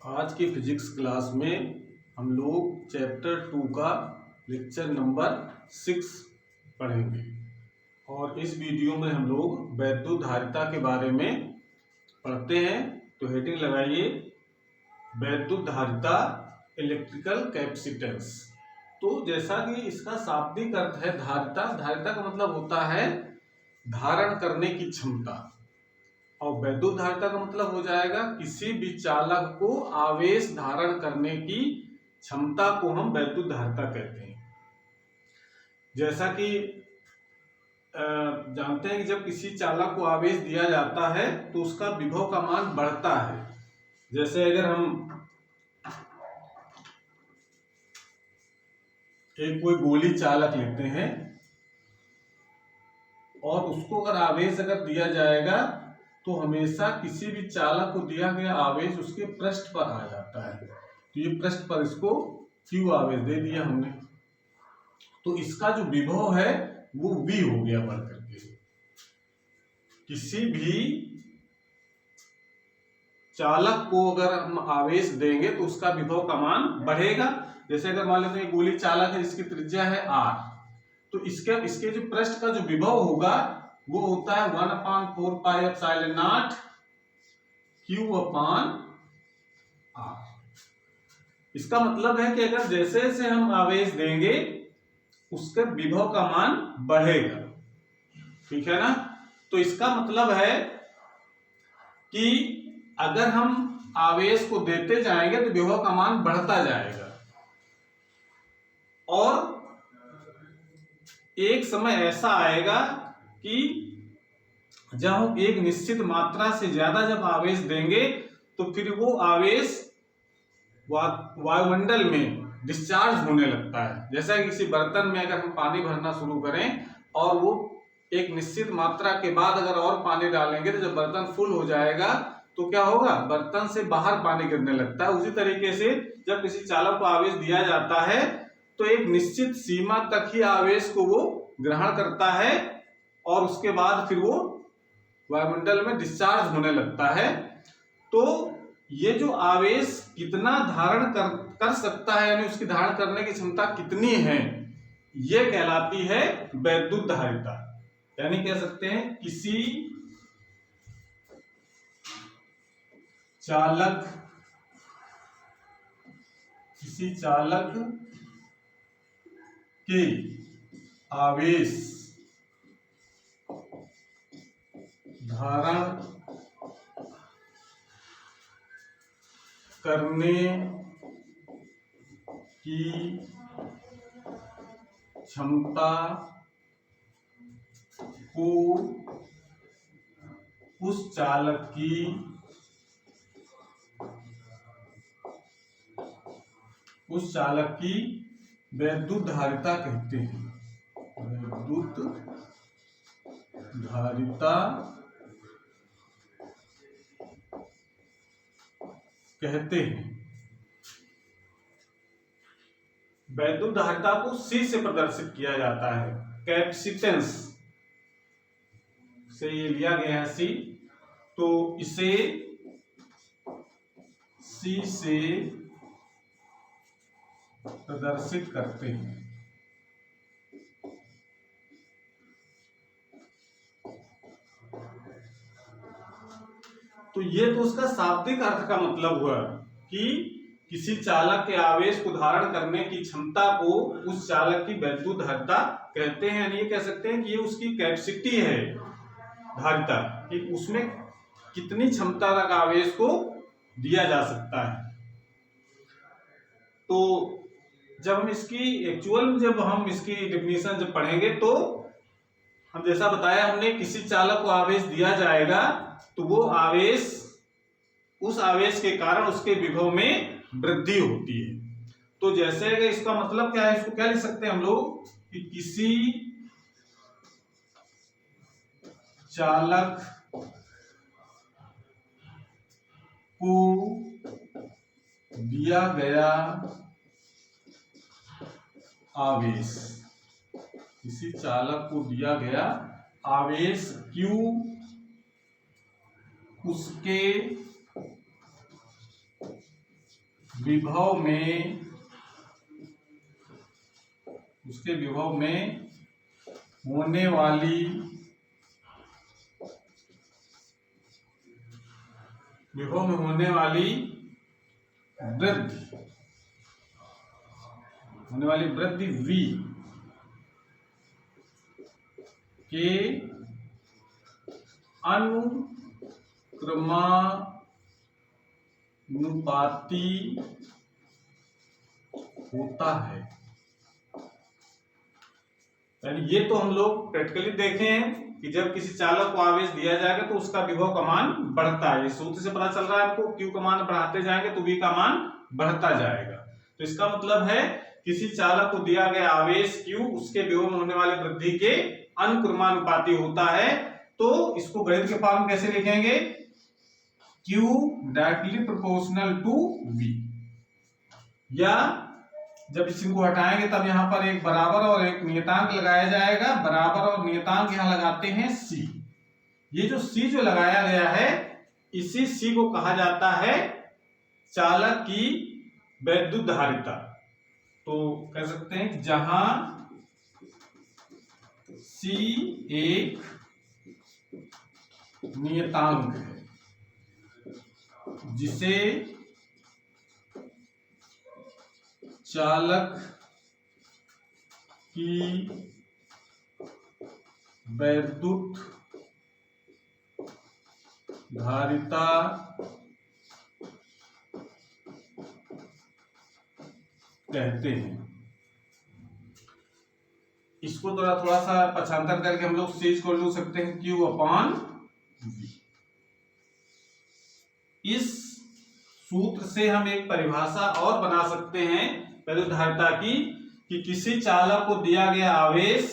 आज की physics class में हम लोग चैप्टर 2 का लेक्चर नंबर 6 पढ़ेंगे और इस वीडियो में हम लोग वैद्युत धारिता के बारे में पढ़ते हैं। तो हेडिंग लगाइए वैद्युत धारिता इलेक्ट्रिकल कैपेसिटेंस। तो जैसा कि इसका शाब्दिक अर्थ है धारिता, धारिता का मतलब होता है धारण करने की क्षमता और वैद्युत धारिता का मतलब हो जाएगा किसी भी चालक को आवेश धारण करने की क्षमता को हम वैद्युत धारिता कहते हैं। जैसा कि जानते हैं कि जब किसी चालक को आवेश दिया जाता है तो उसका विभव का मान बढ़ता है। जैसे अगर हम एक कोई गोली चालक लेते हैं और उसको अगर आवेश दिया जाएगा तो हमेशा किसी भी चालक को दिया गया आवेश उसके पृष्ठ पर आ जाता है। तो ये पृष्ठ पर इसको Q आवेश दे दिया हमने, तो इसका जो विभव है वो V हो गया बढ़ करके। किसी भी चालक को अगर हम आवेश देंगे तो उसका विभव का मान बढ़ेगा। जैसे अगर मान लेते हैं गोली चालक है जिसकी त्रिज्या है R, तो इसके जो पृष्ठ का जो विभव होगा वो होता है 1/4 पाई एप्सिलॉन नॉट Q/R। इसका मतलब है कि अगर जैसे जैसे हम आवेश देंगे उसके विभव का मान बढ़ेगा, ठीक है ना। तो इसका मतलब है कि अगर हम आवेश को देते जाएंगे तो विभव का मान बढ़ता जाएगा और एक समय ऐसा आएगा कि जब हम एक निश्चित मात्रा से ज्यादा जब आवेश देंगे तो फिर वो आवेश वायुमंडल में डिस्चार्ज होने लगता है। जैसा कि किसी बर्तन में अगर हम पानी भरना शुरू करें और वो एक निश्चित मात्रा के बाद अगर और पानी डालेंगे तो जब बर्तन फुल हो जाएगा तो क्या होगा, बर्तन से बाहर पानी गिरने लगता है। उसी तरीके से जब किसी चालक को आवेश दिया जाता है तो एक निश्चित सीमा तक ही आवेश को वो ग्रहण करता है और उसके बाद फिर वो वायुमंडल में डिस्चार्ज होने लगता है। तो ये जो आवेश कितना धारण कर सकता है, यानी उसकी धारण करने की क्षमता कितनी है, ये कहलाती है वैद्युत धारिता। यानी कह सकते हैं किसी चालक के आवेश धारण करने की क्षमता को उस चालक की वैद्युत धारिता कहते हैं। वैद्युत धारिता कहते हैं। वैद्युत धारिता को C से प्रदर्शित किया जाता है, कैपेसिटेंस से ये लिया गया है C, तो इसे C से प्रदर्शित करते हैं। तो ये तो उसका शाब्दिक अर्थ का मतलब हुआ कि किसी चालक के आवेश को धारण करने की क्षमता को उस चालक की वैद्युत धारिता कहते हैं। यानी ये कह सकते हैं कि ये उसकी कैपेसिटी है धारिता, कि उसमें कितनी क्षमता तक आवेश को दिया जा सकता है। तो जब हम इसकी डेफिनेशन जब पढ़ेंगे तो हम जैसा बताया हमने, किसी चालक को आवेश दिया जाएगा तो वो आवेश, उस आवेश के कारण उसके विभव में वृद्धि होती है। तो जैसे इसका मतलब क्या है, इसको क्या लिख सकते हैं हम लोग कि किसी चालक को दिया गया आवेश, किसी चालक को दिया गया आवेश Q उसके विभव में होने वाली वृद्धि v के अनुक्रमानुपाती होता है। यानी ये तो हम लोग प्रैक्टिकली देखे हैं कि जब किसी चालक को आवेश दिया जाएगा तो उसका विभव का मान बढ़ता है। इस सूत्र से पता चल रहा है आपको, Q का मान बढ़ाते जाएंगे तो V का मान बढ़ता जाएगा। तो इसका मतलब है किसी चालक को दिया गया आवेश Q उसके विभव में होने वाली वृद्धि के अनुक्रमानुपाती होता है। तो इसको गणित के फॉर्म में कैसे लिखेंगे? Q directly proportional to V, या जब इनको हटाएंगे तब यहां पर एक बराबर और एक नियतांक लगाया जाएगा। बराबर और नियतांक यहां लगाते हैं C। ये जो C जो लगाया गया है, इसी C को कहा जाता है चालक की वैद्युत धारिता। तो कह सकते हैं कि जहां C एक नियतांक है जिसे चालक की वैद्युत धारिता कहते हैं। इसको थोड़ा सा पक्षांतर करके हम लोग सीरीज को लिख सकते हैं Q अपॉन V। इस सूत्र से हम एक परिभाषा और बना सकते हैं वैद्युत धारिता की, कि किसी चालक को दिया गया आवेश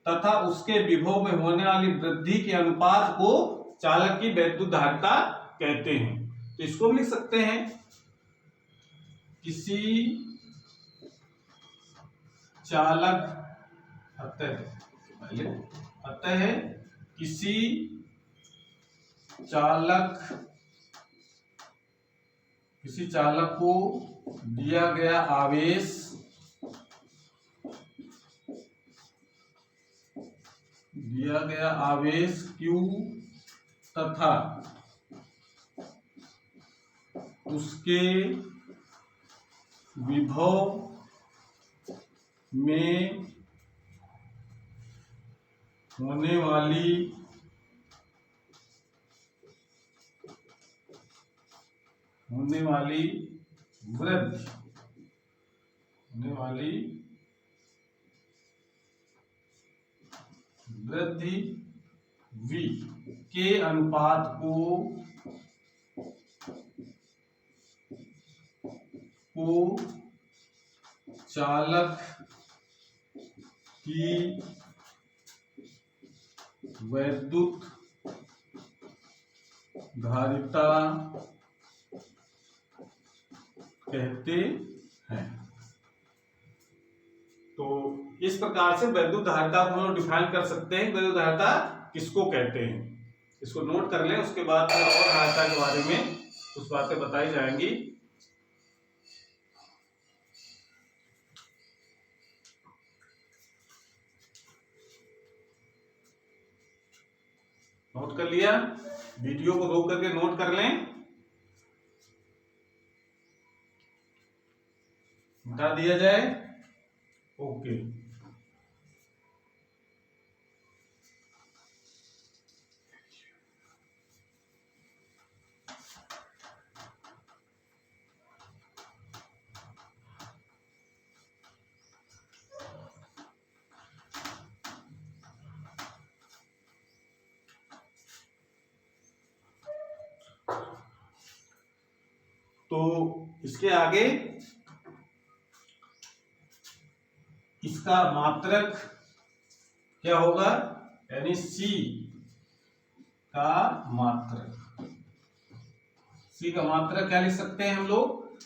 तथा उसके विभव में होने वाली वृद्धि के अनुपात को चालक की वैद्युत धारिता कहते हैं। तो इसको लिख सकते हैं किसी चालक अतः किसी चालक को दिया गया आवेश Q तथा उसके विभव में होने वाली वृद्धि V के अनुपात को चालक की वैद्युत धारिता कहते हैं। तो इस प्रकार से वैद्युत धारिता को हम लोग डिफाइन कर सकते हैं। वैद्युत धारिता किसको कहते हैं, इसको नोट कर लें। उसके बाद फिर और धारिता के बारे में कुछ बातें बताई जाएंगी। नोट कर लिया? वीडियो को रोक करके नोट कर लें। बता दिया जाए। ओके, तो इसके आगे इसका मात्रक क्या होगा, यानी C का मात्रक। C का मात्रक क्या लिख सकते हैं हम लोग?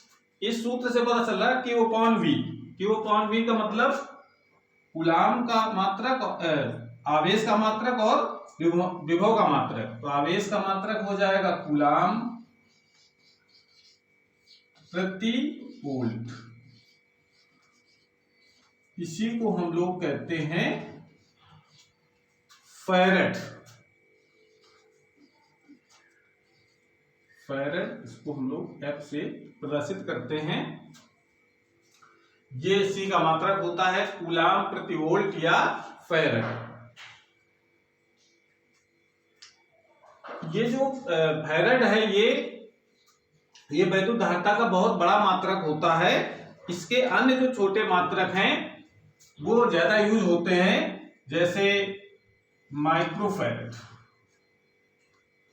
इस सूत्र से पता चल रहा है Q upon V। Q upon V का मतलब कूलाम का मात्रक, आवेश का मात्रक और विभव का मात्रक। तो आवेश का मात्रक हो जाएगा कूलाम प्रति वोल्ट, इसी को हम लोग कहते हैं फैरेड। फैरेड, इसको हम लोग F से प्रदर्शित करते हैं। ये C का मात्रक होता है कूलाम प्रति वोल्ट या फैरेड। ये जो फैरेड है ये वैद्युत धारिता का बहुत बड़ा मात्रक होता है। इसके अन्य जो छोटे मात्रक हैं वो ज्यादा यूज होते हैं, जैसे माइक्रोफैरेड,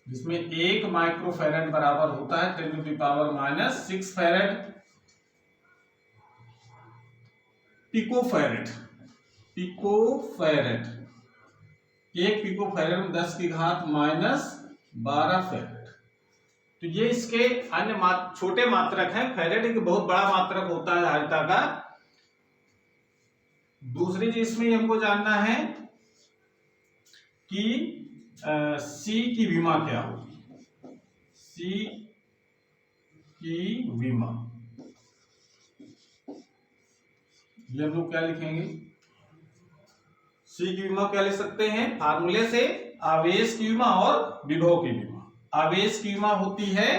जिसमें 1 माइक्रोफैरेड बराबर होता है 10⁻⁻⁶ फैरेड। पिकोफैरेड, 1 पिकोफैरेड में 10⁻⁻12 फैरेड। तो ये इसके अन्य छोटे मात्रक हैं। फैरेड एक बहुत बड़ा मात्रक होता है धारिता का। दूसरी चीज इसमें हमको जानना है कि C की विमा क्या होगी। C की विमा, ये हम लोग क्या लिखेंगे? C की विमा क्या लिख सकते हैं फार्मूले से? आवेश की विमा और विभव की विमा। आवेश की विमा होती है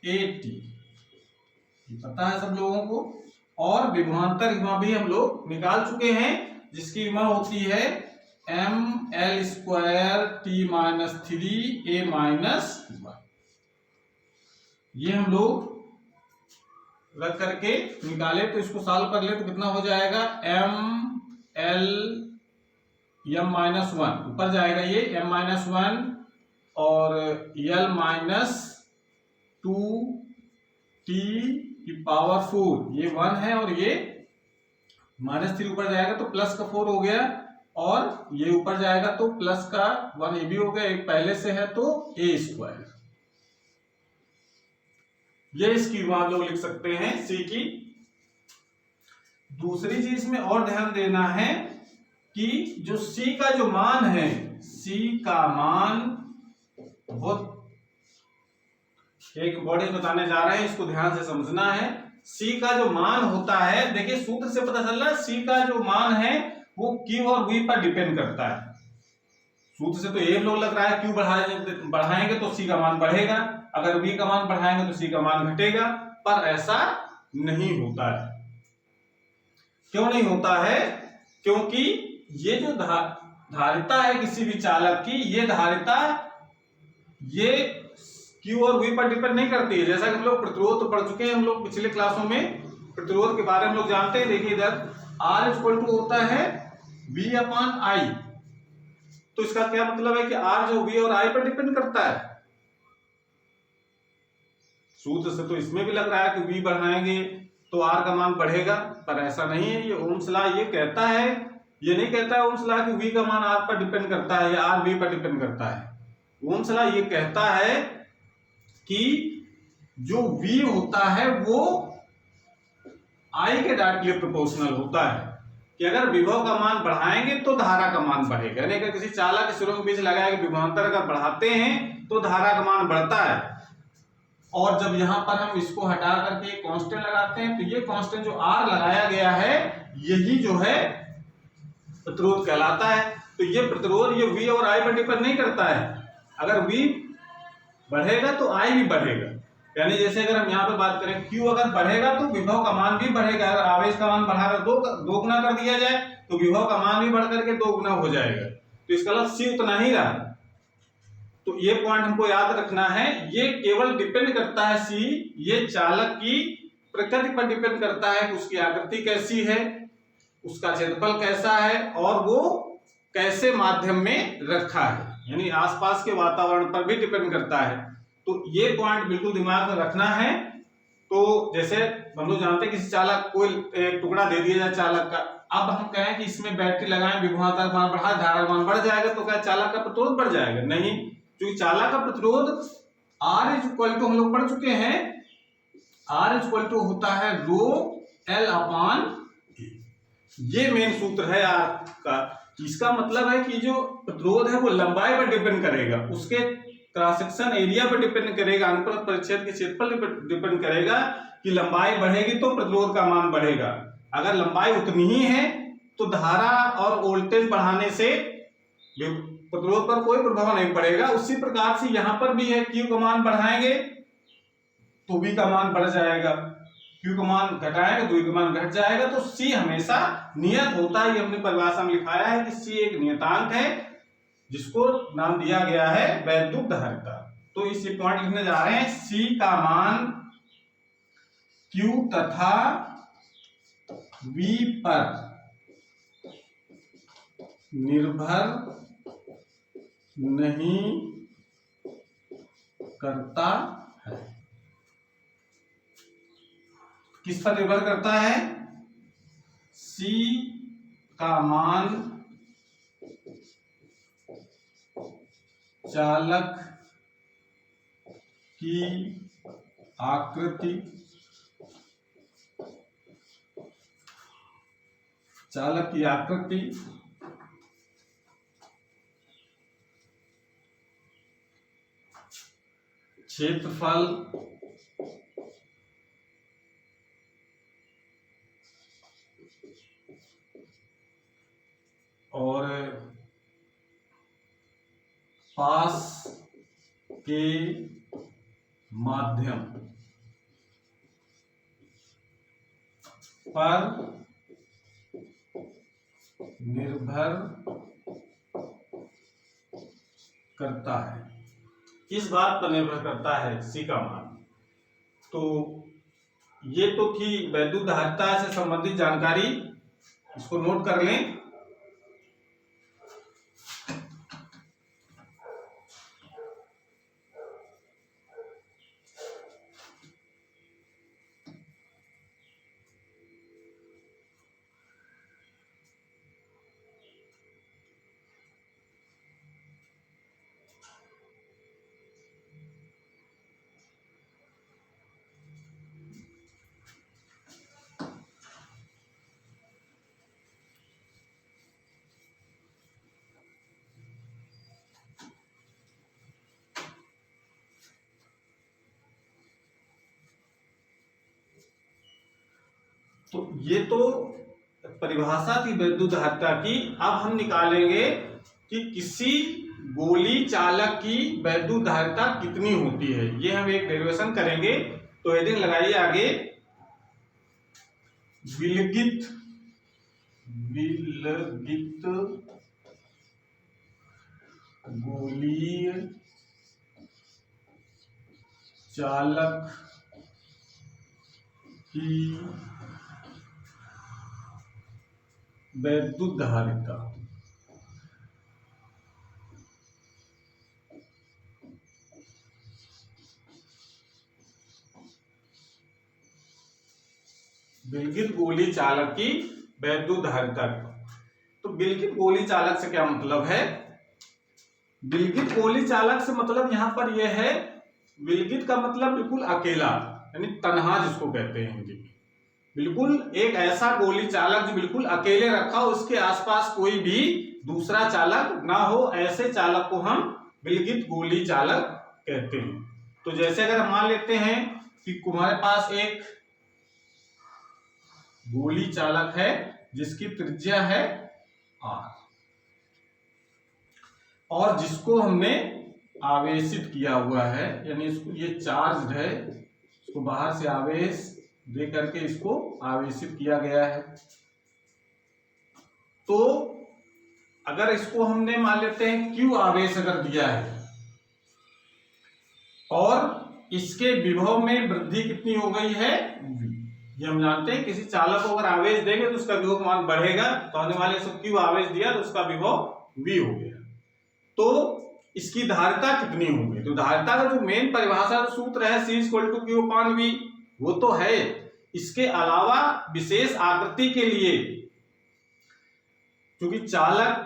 AT, पता है सब लोगों को। और विभवांतर विमा भी हम लोग निकाल चुके हैं, जिसकी विमा होती है mL²T-3A-1। ये हम लोग रख करके निकाले तो इसको सॉल्व कर ले तो कितना हो जाएगा? M−1 ऊपर जाएगा, ये M−1 और L−2T⁴, ये 1 है और ये -3 ऊपर जाएगा तो प्लस का 4 हो गया, और ये ऊपर जाएगा तो प्लस का 1 ये भी हो गया, एक पहले से है तो A²। ये इसकी मान लोग लिख सकते हैं C की। दूसरी चीज में और ध्यान देना है कि जो C का जो मान है, C का मान बहुत एक इंपॉर्टेंट बताने जा रहे हैं, इसको ध्यान से समझना है। C का जो मान होता है, देखिए सूत्र से पता चल रहा है C का जो मान है वो Q और V पर डिपेंड करता है। सूत्र से तो ये लोग लग रहा है Q बढ़ाएंगे तो C का मान बढ़ेगा, अगर V का मान बढ़ाएंगे तो C का मान घटेगा, पर ऐसा नहीं होता है। क्यों नहीं होता है? क्योंकि ये जो धारिता है किसी भी चालक की, ये धारिता ये Q और V पर डिपेंड नहीं करती है। जैसा कि हम लोग प्रतिरोध तो पढ़ चुके हैं, हम लोग पिछले क्लासों में प्रतिरोध के बारे में लोग जानते हैं। देखिए इधर R होता है V/I, तो इसका क्या मतलब है कि R जो V और I पर डिपेंड करता है। सूत्र से तो इसमें भी लग रहा है कि V बढ़ाएंगे तो R का मान बढ़ेगा, पर ऐसा नहीं है। ये ओम्स लॉ ये कहता है, ये नहीं कहता है ओम्स लॉ कि V का मान R पर डिपेंड करता है या R V पर डिपेंड करता है। ओम्स लॉ ये कहता है कि जो V होता है वो I के डायरेक्टली प्रोपोर्शनल होता है, कि अगर विभव का मान बढ़ाएंगे तो धारा का मान बढ़ेगा। यानी अगर किसी चालक के सुरंग बीच लगाया कि विभवांतर अगर बढ़ाते हैं तो धारा का मान बढ़ता है, और जब यहां पर हम इसको हटा करके कांस्टेंट लगाते हैं तो ये कांस्टेंट जो R लगाया गया है यही जो है प्रतिरोध कहलाता है। तो ये प्रतिरोध ये V और I पर डिपेंड नहीं करता है। अगर V बढ़ेगा तो I भी बढ़ेगा। यानी जैसे अगर हम यहाँ पे बात करें Q अगर बढ़ेगा तो विभव का मान भी बढ़ेगा। अगर आवेश का मान बढ़ाकर दो गुना कर दिया जाए तो विभव का मान भी बढ़ करके 2 गुना हो जाएगा। तो इसका मतलब C उतना ही रहा। तो ये पॉइंट हमको याद रखना है। ये केवल डिपेंड करता है C, ये चालक की प्रकृति पर डिपेंड करता है, उसकी आकृति कैसी है, उसका क्षेत्रफल कैसा है और वो कैसे माध्यम में रखा है, यानी आसपास के वातावरण पर भी डिपेंड करता है। तो ये पॉइंट बिल्कुल दिमाग में रखना है। तो जैसे हम लोग जानते हैं किसी चालक को एक टुकड़ा दे दिया जाए चालक का, अब हम कहें कि इसमें बैटरी लगाएं, विभवांतर मान बढ़ा, धारा मान बढ़ जाएगा, तो क्या चालक का प्रतिरोध बढ़ जाएगा? नहीं, क्योंकि चालक का प्रतिरोध R हम लोग पढ़ चुके हैं, R होता है ρL/A। ये मेन सूत्र है R का। इसका मतलब है कि जो प्रतिरोध है वो लंबाई पर डिपेंड करेगा, उसके क्रॉस सेक्शन एरिया पर डिपेंड करेगा, अनुप्रस्थ परिच्छेद के क्षेत्रफल पर डिपेंड करेगा कि लंबाई बढ़ेगी तो प्रतिरोध का मान बढ़ेगा। अगर लंबाई उतनी ही है तो धारा और वोल्टेज बढ़ाने से प्रतिरोध पर कोई प्रभाव नहीं पड़ेगा। उसी प्रकार से यहां पर भी है, Q का मान बढ़ाएंगे तो V का मान बढ़ जाएगा, Q का मान घटाएंगे तो V का मान घट जाएगा। तो C हमेशा नियत होता है, ये हमने परिभाषा में लिखाया है कि C एक नियतांक है जिसको नाम दिया गया है वैद्युत धारिता। तो इस पॉइंट लिखने जा रहे हैं, C का मान Q तथा V पर निर्भर नहीं करता है। किस पर निर्भर करता है? C का मान चालक की आकृति, चालक की आकृति, क्षेत्रफल और पास के माध्यम पर निर्भर करता है। इस बात पर निर्भर करता है C का मान। तो ये तो थी वैद्युत धारिता से संबंधित जानकारी, इसको नोट कर लें। तो ये तो परिभाषा थी वैद्युत धारिता की। अब हम निकालेंगे कि किसी गोली चालक की वैद्युत धारिता कितनी होती है, ये हम एक डेरिवेशन करेंगे। तो हेडिंग लगाइए आगे, विलगित गोलीय चालक की वैद्युत धारिता। विलगित गोली चालक की वैद्युत धारिता। तो विलगित गोली चालक से क्या मतलब है? विलगित गोली चालक से मतलब यहां पर यह है, विलगित का मतलब बिल्कुल अकेला, यानी तन्हा जिसको कहते हैं हिंदी में। बिल्कुल एक ऐसा गोली चालक जो बिल्कुल अकेले रखा हो, उसके आसपास कोई भी दूसरा चालक ना हो, ऐसे चालक को हम विलगित गोली चालक कहते हैं। तो जैसे अगर हम मान लेते हैं कि तुम्हारे पास एक गोली चालक है जिसकी त्रिज्या है r और जिसको हमने आवेशित किया हुआ है, यानी इसको ये चार्ज है, इसको बाहर से आवेश दे करके इसको आवेशित किया गया है। तो अगर इसको हमने मान लेते हैं Q आवेश अगर दिया है और इसके विभव में वृद्धि कितनी हो गई है V, ये हम जानते हैं। किसी चालक को अगर आवेश देंगे तो उसका विभव मान बढ़ेगा, तो आने वाले से Q आवेश दिया तो उसका विभव V हो गया। तो इसकी धारिता कितनी होगी? तो धारिता का जो मेन परिभाषा सूत्र है C=Q/V, वो तो है। इसके अलावा विशेष आकृति के लिए, क्योंकि चालक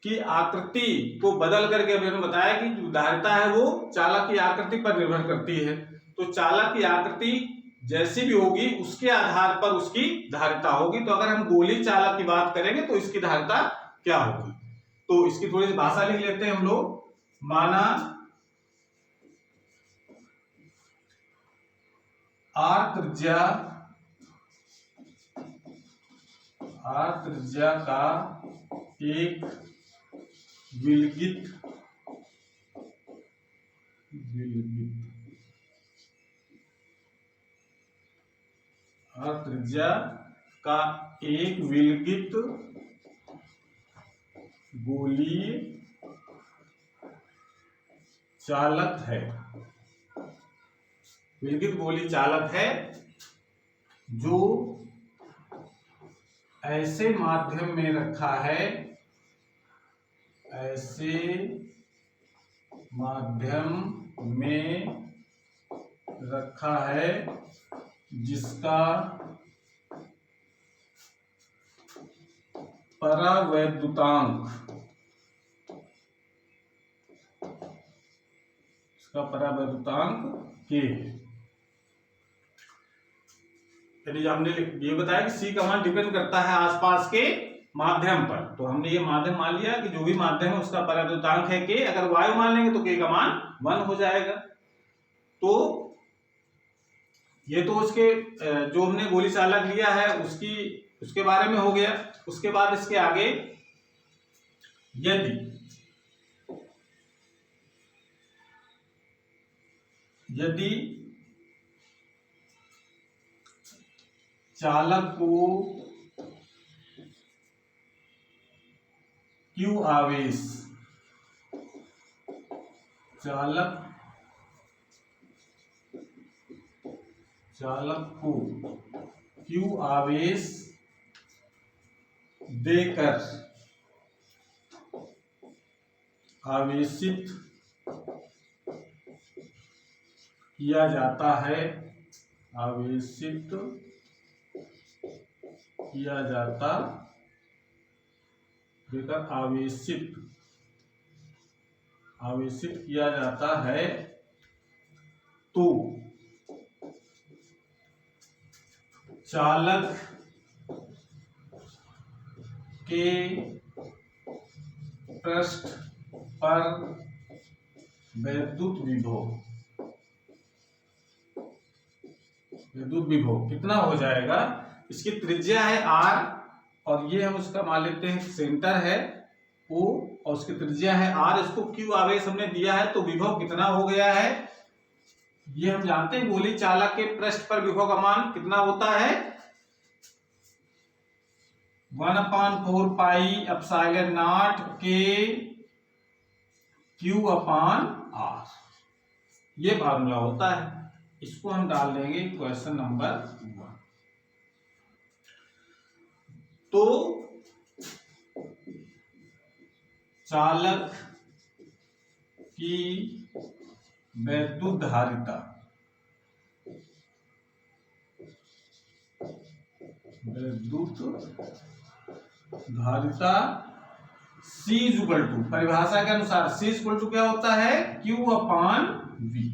की आकृति को बदल करके अभी हमने बताया कि जो धारिता है वो चालक की आकृति पर निर्भर करती है। तो चालक की आकृति जैसी भी होगी उसके आधार पर उसकी धारिता होगी। तो अगर हम गोली चालक की बात करेंगे तो इसकी धारिता क्या होगी? तो इसकी थोड़ी सी भाषा लिख लेते हैं हम लोग। माना आर त्रिज्या का एक विलगित आर त्रिज्या का एक विलगित गोलीय चालक है, विलगित गोली चालक है जो ऐसे माध्यम में रखा है, ऐसे माध्यम में रखा है जिसका परावैद्युतांक के है। यानी हमने ये बताया कि सी का मान डिपेंड करता है आसपास के माध्यम पर, तो हमने ये माध्यम मान लिया कि जो भी माध्यम है उसका परावैद्युतांक है के। अगर वायु मान लेंगे तो के का मान 1 हो जाएगा। तो ये तो उसके जो हमने गोली चालक लिया है उसके बारे में हो गया। उसके बाद इसके आगे यदि चालक को Q आवेश, चालक को Q आवेश देकर आवेशित किया जाता है, देकर आवेशित किया जाता है, तो चालक के पृष्ठ पर विद्युत विभव कितना हो जाएगा। इसकी त्रिज्या है r और ये हम उसका मान लेते हैं सेंटर है O और उसकी त्रिज्या है r। इसको Q आवेश हमने दिया है तो विभव कितना हो गया है ये हम जानते हैं। गोली चालक के पृष्ठ पर विभव का मान कितना होता है 1/4 पाई एप्सिलॉन नॉट के Q/r, ये फार्मूला होता है। इसको हम डाल देंगे क्वेश्चन नंबर 1। तो चालक की वैद्युत धारिता C इक्वल टू, परिभाषा के अनुसार C इक्वल टू क्या होता है Q/V।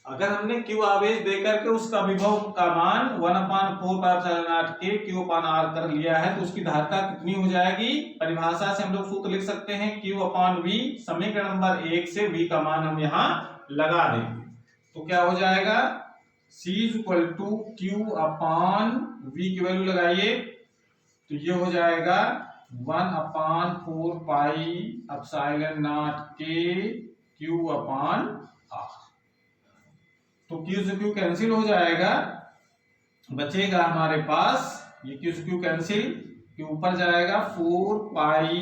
अगर हमने Q आवेश देकर के उसका विभव का मान 1/4 के Q/r कर लिया है तो उसकी धारिता कितनी हो जाएगी। परिभाषा से हम लोग सूत्र लिख सकते हैं Q/V। समीकरण नंबर 1 से V का मान हम यहाँ लगा देंगे तो क्या हो जाएगा C इक्वल टू Q/V की वैल्यू लगाइए तो ये हो जाएगा 1/4 पाई एप्सिलॉन नॉट के Q/r। तो Q से Q कैंसिल हो जाएगा, बचेगा हमारे पास ये Q से Q कैंसिल के ऊपर जाएगा 4 पाई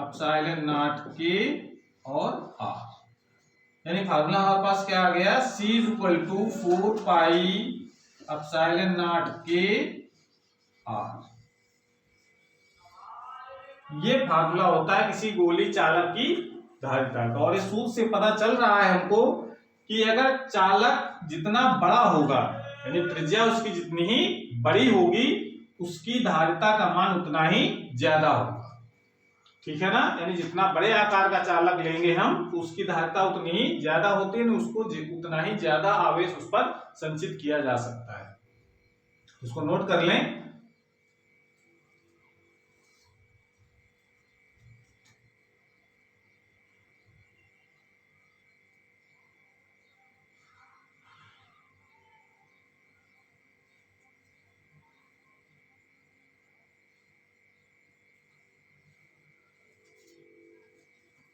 एप्सिलॉन नॉट के और r। यानी फार्मूला हमारे पास क्या आ गया C equal to 4 pi epsilon naught K r। ये फार्मूला होता है किसी गोली चालक की धारिता का। और इस सूत्र से पता चल रहा है हमको कि अगर चालक जितना बड़ा होगा यानी त्रिज्या उसकी जितनी ही बड़ी होगी उसकी धारिता का मान उतना ही ज्यादा होगा। ठीक है ना, यानी जितना बड़े आकार का चालक लेंगे हम तो उसकी धारिता उतनी ही ज्यादा होती है, उसको उतना ही ज्यादा आवेश उस पर संचित किया जा सकता है। इसको नोट कर लें।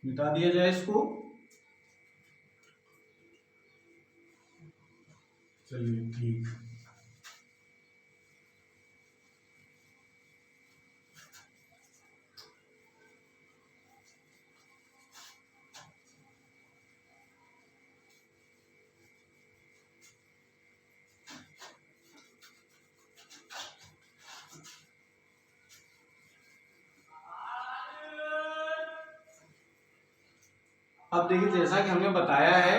मिटा दिया जाए इसको। चलिए ठीक। अब देखिए, जैसा कि हमने बताया है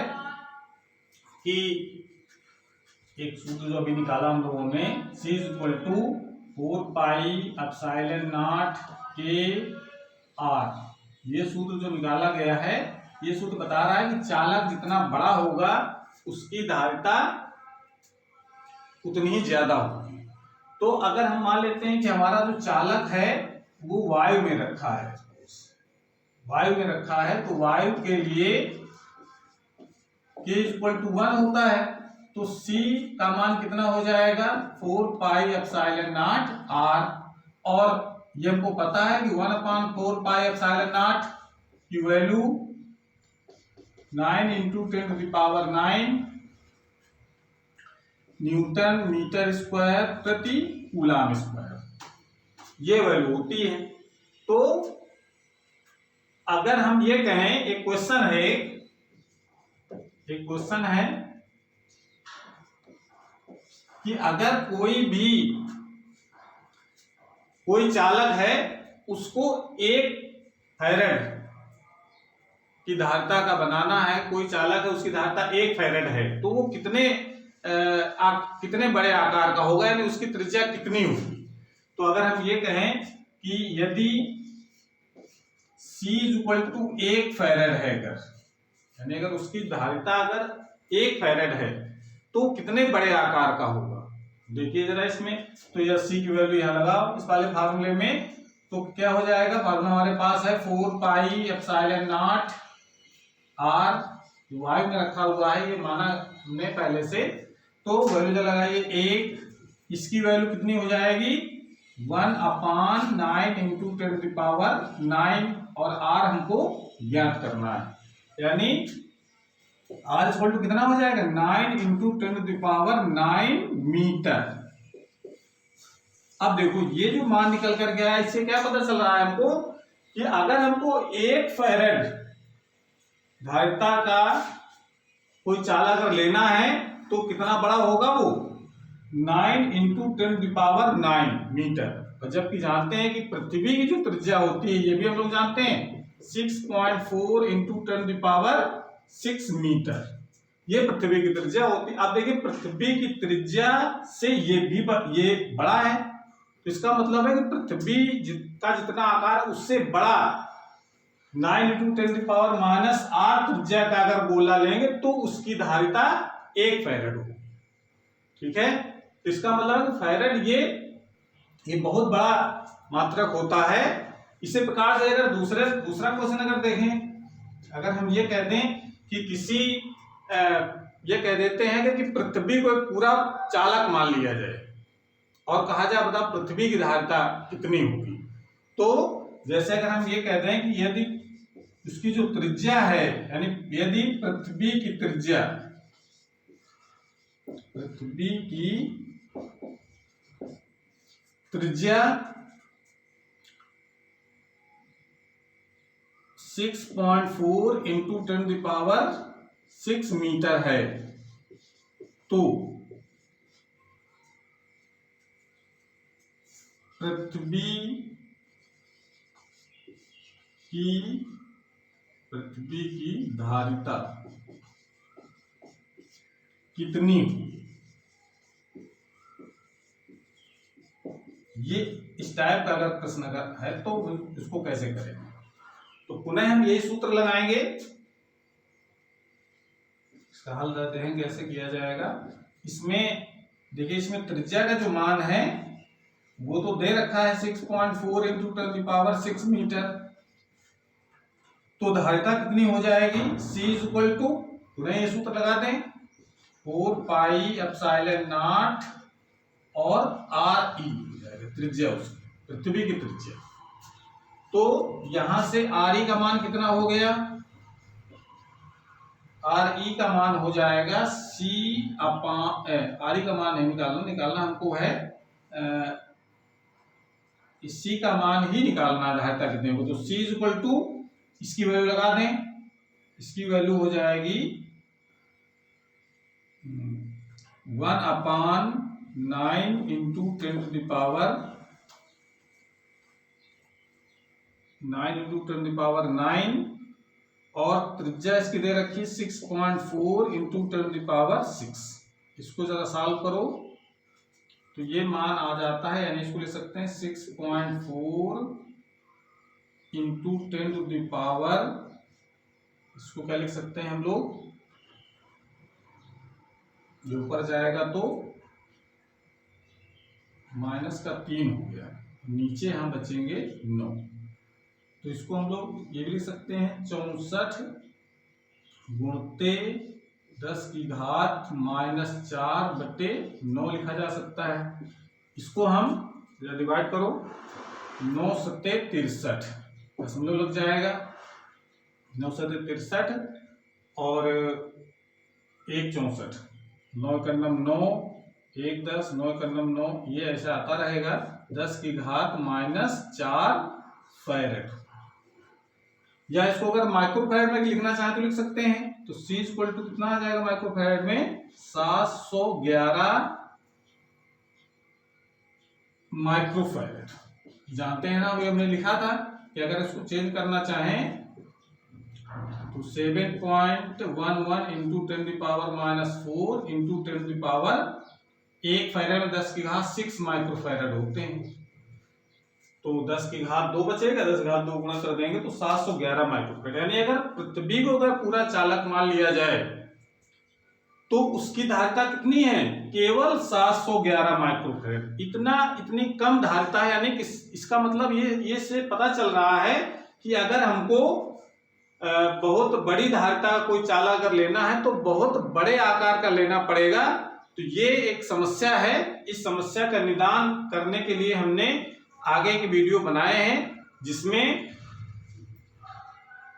कि एक सूत्र जो अभी निकाला हम लोगों ने, C equal to 4 pi epsilon naught K R, ये सूत्र जो निकाला गया है, ये सूत्र बता रहा है कि चालक जितना बड़ा होगा उसकी धारिता उतनी ही ज्यादा होगी। तो अगर हम मान लेते हैं कि हमारा जो चालक है वो वायु में रखा है, वायु में रखा है, तो वायु के लिए K इक्वल टू 1 होता है, तो C का मान कितना हो जाएगा 4 पाई एप्सिलॉन नॉट R, और ये हमको पता है कि 1/4 पाई एप्सिलॉन नॉट की value 9 into 10⁹ newton metre square प्रति कूलम स्क्वायर, ये वैल्यू होती है। तो अगर हम ये कहें, एक क्वेश्चन है कि अगर कोई चालक है, उसको 1 फैरेड की धारिता का बनाना है, कोई चालक है उसकी धारिता 1 फैरेड है, तो वो कितने बड़े आकार का होगा, यानी उसकी त्रिज्या कितनी होगी। तो अगर हम ये कहें कि यदि C इक्वल टू 1 फैरेड है, यानी अगर उसकी धारिता अगर 1 फैरेड है तो कितने बड़े आकार का होगा, देखिए जरा इसमें। तो यह C की वैल्यू यहां लगाओ इस वाले फार्मूले में, तो क्या हो जाएगा, फार्मूला हमारे पास है 4 पाई एप्सिलॉन नॉट R, वायु में रखा हुआ है, ये माना हमने पहले से। तो वैल्यू जो लगाइए 1, इसकी वैल्यू कितनी हो जाएगी 1/9 इंटू 10⁹, और R हमको ज्ञात करना है, यानी R इक्वल टू कितना हो जाएगा 9 इंटू 10⁹ मीटर। अब देखो ये जो मान निकल कर गया है, इससे क्या पता चल रहा है हमको कि अगर हमको 1 फैरेड धारिता का कोई चालक अगर लेना है तो कितना बड़ा होगा वो 9 इंटू 10⁹ मीटर। और जबकि जानते हैं कि पृथ्वी की जो त्रिज्या होती है, ये भी हम लोग जानते हैं 6.4 इंटू 10⁶ मीटर, ये पृथ्वी की त्रिज्या होती है। अब देखिए पृथ्वी की त्रिज्या से ये बड़ा है, तो इसका मतलब है कि पृथ्वी का जितना आकार है उससे बड़ा 9 इंटू 10⁻⁻⁷ त्रिज्या का अगर गोला लेंगे तो उसकी धारिता 1 फैरेड होगी। ठीक है, तो इसका मतलब फैरेड ये बहुत बड़ा मात्रक होता है। इसी प्रकार से अगर दूसरा क्वेश्चन अगर देखें, अगर हम ये कह दें कि ये कह देते हैं कि पृथ्वी को एक पूरा चालक मान लिया जाए और कहा जाए बता पृथ्वी की धारिता कितनी होगी, तो जैसे अगर हम ये कह दें कि यदि उसकी जो त्रिज्या है, यानी यदि पृथ्वी की त्रिज्या 6.4 इंटू 10⁶ मीटर है, तो पृथ्वी की धारिता कितनी होगी। ये इस टाइप का अगर प्रश्न अगर है तो इसको कैसे करेंगे, तो पुनः हम यही सूत्र लगाएंगे। इसका हल करते हैं कैसे किया जाएगा। इसमें देखिए, इसमें त्रिज्या का जो मान है वो तो दे रखा है 6.4 इंटू 10⁶ मीटर, तो धारिता कितनी हो जाएगी C इक्वल टू, पुनः ये सूत्र लगा दें 4 पाई एप्सिलॉन नॉट और RE त्रिज्या, उसकी पृथ्वी की त्रिज्या। तो तो यहां से RE का मान कितना हो गया, RE का मान हो जाएगा C अपान RE का मान नहीं निकालना हमको है C का मान ही निकालना है धारिता कितने को। तो C इक्वल टू इसकी वैल्यू लगा दें, इसकी वैल्यू हो जाएगी 1/9 इंटू 10 टू द पावर 9 और त्रिज्या इसकी दे रखी 6.4 इंटू 10 टू द पावर 6। इसको जरा सॉल्व करो तो ये मान आ जाता है, यानी इसको ले सकते हैं 6.4 इंटू 10 टू द पावर, इसको क्या लिख सकते हैं हम लोग, जो ऊपर जाएगा तो -3 हो गया, नीचे हम बचेंगे 9। तो इसको हम लोग ये भी लिख सकते हैं 64 गुणते 10 की घात -4/9 लिखा जा सकता है। इसको हम डिवाइड करो, 9 सत्ते 63, दशमलव लग जाएगा, 9 सत्ते 63 और 1 64, 9 का नम 9, 1 10, 9 का नम 9, ये ऐसा आता रहेगा 10 की घात -4 फैरेड। या इसको अगर माइक्रोफैरेड में लिखना चाहें तो लिख सकते हैं। तो C इक्वल टू कितना आ जाएगा माइक्रोफैरेड में, 711 माइक्रोफैरेड। जानते हैं ना, अभी हमने लिखा था कि अगर इसको चेंज करना चाहें तो 7.11 into 10 to the power -4 into 10 to the power 1 farad में 10 की घात 6 माइक्रोफैरेड होते हैं। तो 10 की घात 2 बचेगा, 10 की घात 2 गुणा कर देंगे तो 711 माइक्रोफैरेड। यानी अगर पृथ्वी को अगर पूरा चालक मान लिया जाए तो उसकी धारिता कितनी है, केवल 711 माइक्रोफैरेड। इतनी कम धारिता है, यानी कि इसका मतलब ये से पता चल रहा है कि अगर हमको बहुत बड़ी धारिता कोई चालक अगर लेना है तो बहुत बड़े आकार का लेना पड़ेगा। तो ये एक समस्या है, इस समस्या का निदान करने के लिए हमने आगे के वीडियो बनाए हैं, जिसमें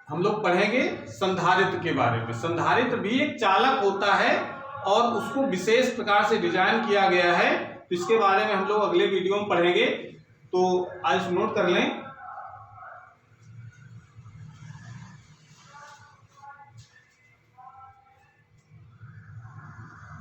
हम लोग पढ़ेंगे संधारित्र के बारे में। संधारित्र भी एक चालक होता है और उसको विशेष प्रकार से डिजाइन किया गया है, तो इसके बारे में हम लोग अगले वीडियो में पढ़ेंगे। तो आज नोट कर लें।